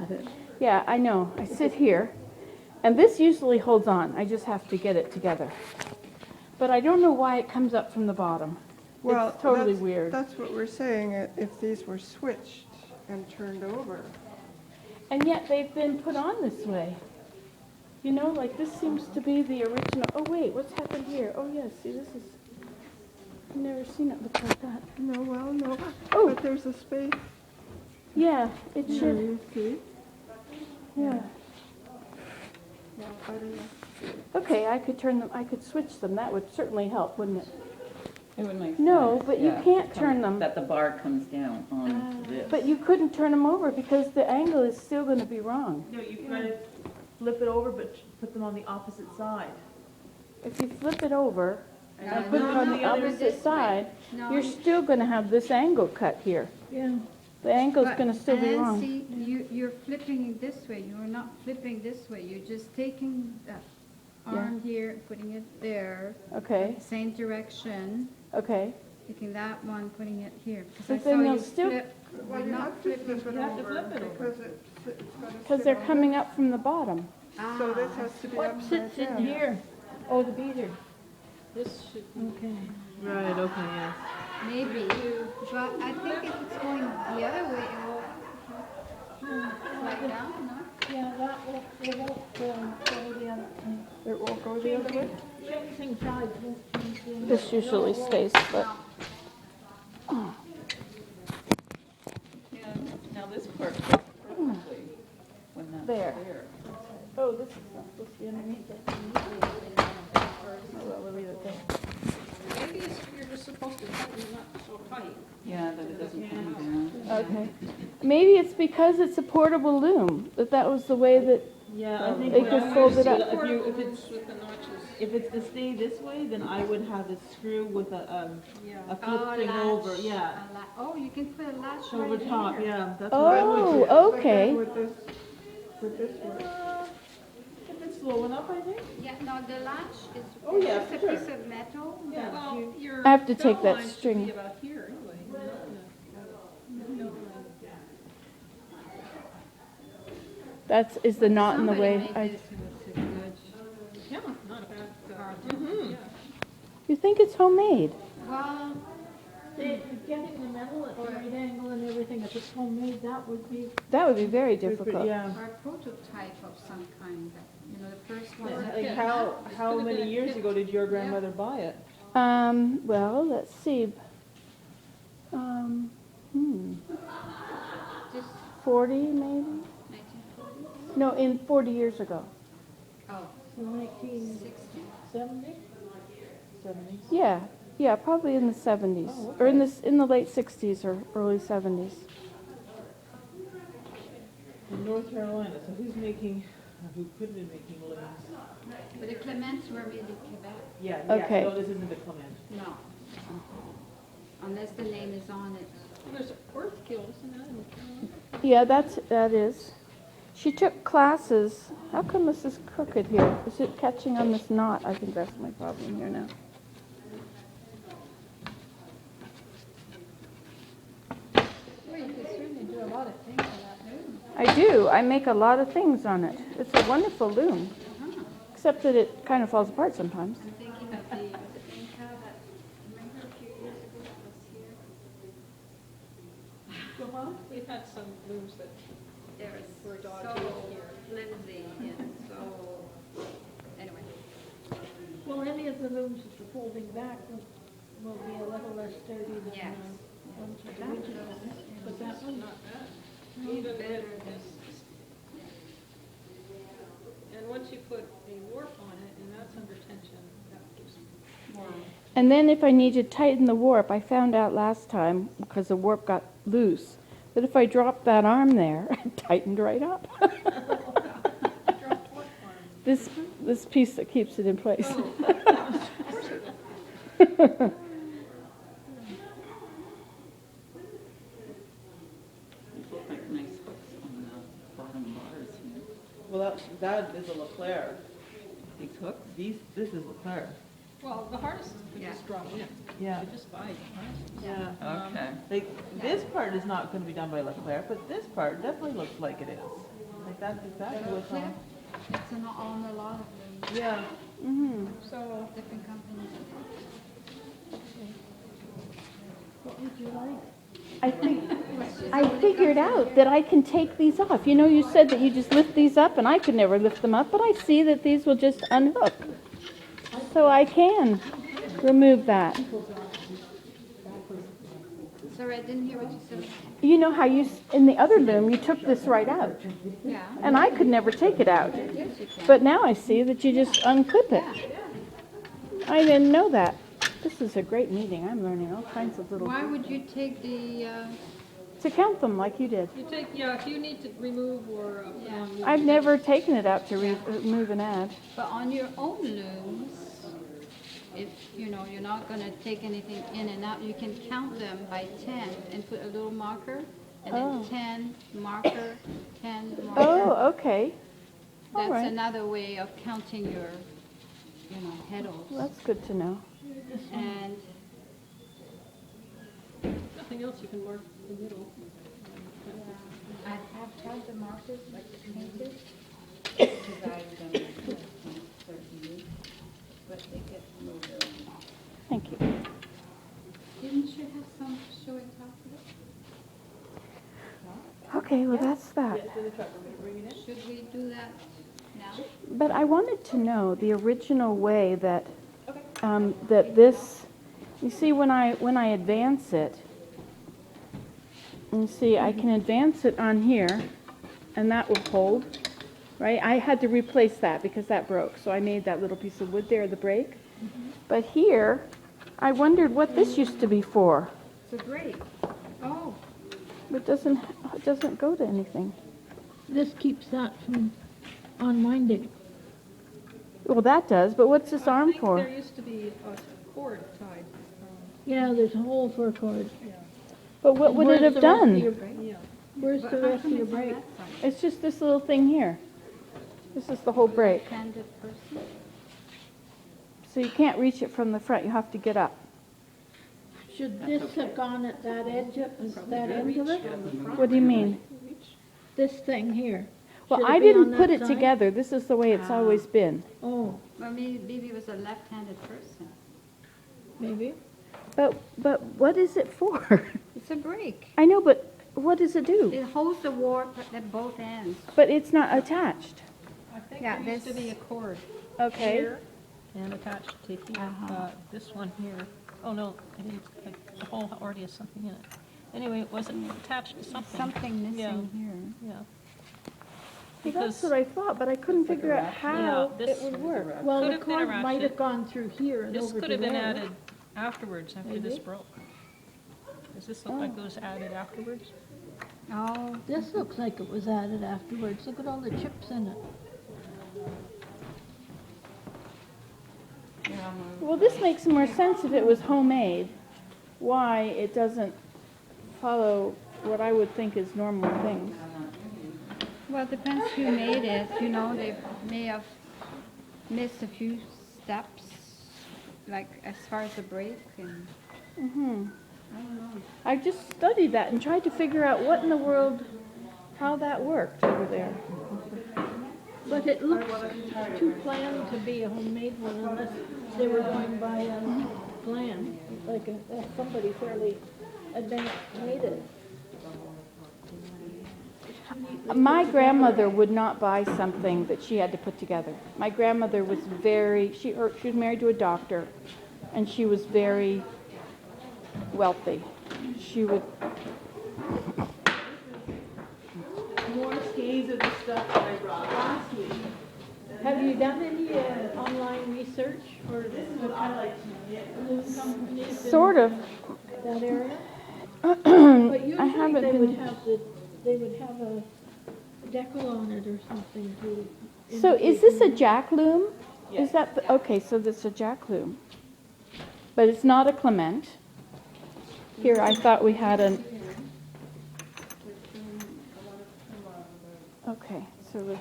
at it. Yeah, I know. I sit here, and this usually holds on. I just have to get it together. But I don't know why it comes up from the bottom. Well, It's totally that's, weird. that's what we're saying, if these were switched and turned over. And yet they've been put on this way. You know, like this seems to be the original. Oh, wait, what's happened here? Oh, yes, see, this is, I've never seen it look like that. No, well, no, Oh. but there's a space. Yeah, it There, should, you see? yeah. Well, I don't know. Okay, I could turn them, I could switch them. That would certainly help, wouldn't it? It would make sense. No, but you yeah, can't to turn them. That the bar comes down on this. But you couldn't turn them over because the angle is still going to be wrong. No, you've got to flip it over, but put them on the opposite side. If you flip it over and No, put it no, on no, the over opposite this way. side, No, you're still going to have this angle cut here. Yeah. The angle's but- going to still be and wrong. see, you're flipping it this way. You're not flipping this way. You're just taking the arm here, putting it there, Okay, same direction, okay. taking that one, putting it here. Because But I then saw they'll you still- flip, Well, you're you not have to flipping. flip it You have to over flip it over. because it's got to Because they're coming up from the bottom. So this has to be What upside sits in down. here? Oh, the beater. This should, okay. Right, okay, yes. Maybe, but I think if it's going the other way, it will slide down, no? Yeah, that will, it won't go the other thing. It won't go the other way? Changing sides won't change the angle. This usually stays, but Yeah, now this part fits perfectly when that's There. there. oh, this is not supposed to be underneath it. Oh, well, we'll leave it there. Maybe it's, you're just supposed to tighten it up so tight. Yeah, that it doesn't come down. Okay. Maybe it's because it's a portable loom, that was the way that, Yeah, I think. They what could I fold would it do, up. If it's, With the notches. if it's to stay this way, then I would have a screw with a Yeah. flip thing over, yeah. Oh, you can put a latch right Over here. top, yeah, that's what I would do. oh, But okay. then would this work? If it's low enough, I think. Yeah, no, the latch is Oh, yeah, just a sure. piece of metal. Yeah. that Well, you- your I have to take bell that line should string. be about here anyway. Not the bell line. Is the knot in the way. Somebody made this with a good. Yeah, not a bad. Mm-hmm. Yeah. You think it's homemade? Well, Getting the metal at the right angle and everything, if it's homemade, that would be. That would be very difficult. Yeah. or a prototype of some kind, that, the first one. Like how many years ago did your grandmother buy it? Well, let's see. Just 40 maybe? 1940? No, in 40 years ago. Oh, 1970? 60. 70. Yeah, probably in the 70s, Oh, or in the late 60s or early 70s. In North Carolina, so who could have been making looms? But the Clements were made in Quebec. Yeah, Okay. no, this isn't the Clement. No. Unless the name is on it. There's an earth guild, isn't that? Yeah, that is. She took classes. How come this is crooked here? Is it catching on this knot? I think that's my problem here now. Well, you could certainly do a lot of things on that loom. I do. I make a lot of things on it. It's a wonderful loom, except that it kind of falls apart sometimes. I'm thinking of the Inca that, remember a few years ago that was here? We've had some looms that They were were dodgy so here. flimsy and so, anyway. Well, any of the looms that are folding back will be a little less sturdy than Yes. ones with the original ones. But that one, Not bad. Even Even better if it's- And once you put a warp on it, and that's under tension, that gives more. And then if I need to tighten the warp, I found out last time, because the warp got loose, that if I dropped that arm there, it tightened right up. Drop what arm? This piece that keeps it in place. Oh, of course it will. These look like nice hooks on the bottom bars here. well, that is a Leclerc. These hooks? This is Leclerc. Well, the harnesses could Yeah. just drop in. Yeah. You just buy the harnesses. Yeah. Okay. Like, this part is not going to be done by Leclerc, but this part definitely looks like it is. Like that's exactly The what's flip, on. it's on a lot of them, Yeah, Mm-hmm. so, different companies. What would you like? I figured out that I can take these off. You know, you said that you just lift these up, and I could never lift them up, but I see that these will just unhook. So I can remove that. Sorry, I didn't hear what you said. You know how in the other loom, you took this right out, Yeah, and I could never take it out. yes, you can. But now I see that you just unclip it. I didn't know that. This is a great meeting. I'm learning all kinds of little, Why would you take the, to count them like you did. you take, yeah, if you need to remove or put Yeah. on. I've never taken it out to remove an ad. but on your own looms, if, you know, you're not gonna take anything in and out, you can count them by 10 and put a little marker, and Oh. then 10, marker, 10, marker. Oh, okay. All That's right. another way of counting your, you know, petals. Well, that's good to know. And Nothing else, you can mark the middle. I have had the markers like painted, because I've done it for 30 years, but they get a little bit. Thank you. Didn't you have some showing top of it? Okay, well, that's that. Should we do that now? But I wanted to know the original way that, that this, you see, when I advance it, you see, I can advance it on here, and that will hold, right? I had to replace that because that broke, so I made that little piece of wood there, the break. But here, I wondered what this used to be for. It's a break. Oh, It doesn't go to anything. This keeps that from unwinding. Well, that does, but what's this arm I think for? there used to be a cord tied. Yeah, there's a hole for a cord. But what would it have done? Yeah. Where's but the how rest of come your it's on break? that side? It's just this little thing here. This is the whole break. Left-handed person? So you can't reach it from the front, you have to get up. Should this have gone at that edge, that end of it? What do you mean? This thing here? Well, Should I be on didn't that put it side? together. This is the way it's always been. Oh, Well, maybe it was a left-handed person. maybe. But what is it for? It's a break. I know, but what does it do? It holds the warp at both ends. But it's not attached. I think Yeah, there used to this- be a cord Okay. here and attached to here, this one here. Oh, no, it didn't, like, the hole already has something in it. Anyway, it wasn't attached to something. Something Yeah. missing here. Yeah. Well, that's Because, what I thought, but I couldn't figure out how Yeah, this- it would work. Well, Could the have been a cord might have ratchet. gone through here and this over could to have been there. added afterwards, after this Maybe. broke. Does this look like it was added afterwards? Oh, This looks like it was added afterwards. Look at all the chips in it. Well, this makes more sense if it was homemade. Why it doesn't follow what I would think is normal things. well, it depends who made it. You know, they may have missed a few steps, like as far as the break and, Mm-hmm. I don't know. I just studied that and tried to figure out what in the world, how that worked over there. But it looks too planned to be a homemade one unless they were going by a plan, like somebody fairly advanced made it. My grandmother would not buy something that she had to put together. My grandmother was she was married to a doctor, and she was very wealthy. She would. More skeins of the stuff that I brought last week. Have you done any online research for what kind of loom companies in Sort of. that area? I But usually haven't they been. would have a decal on it or something to. So is indicate this a when- jack loom? Is that okay? So this is a jack loom, but it's not a Clement. Here, I thought we had an. Okay, so.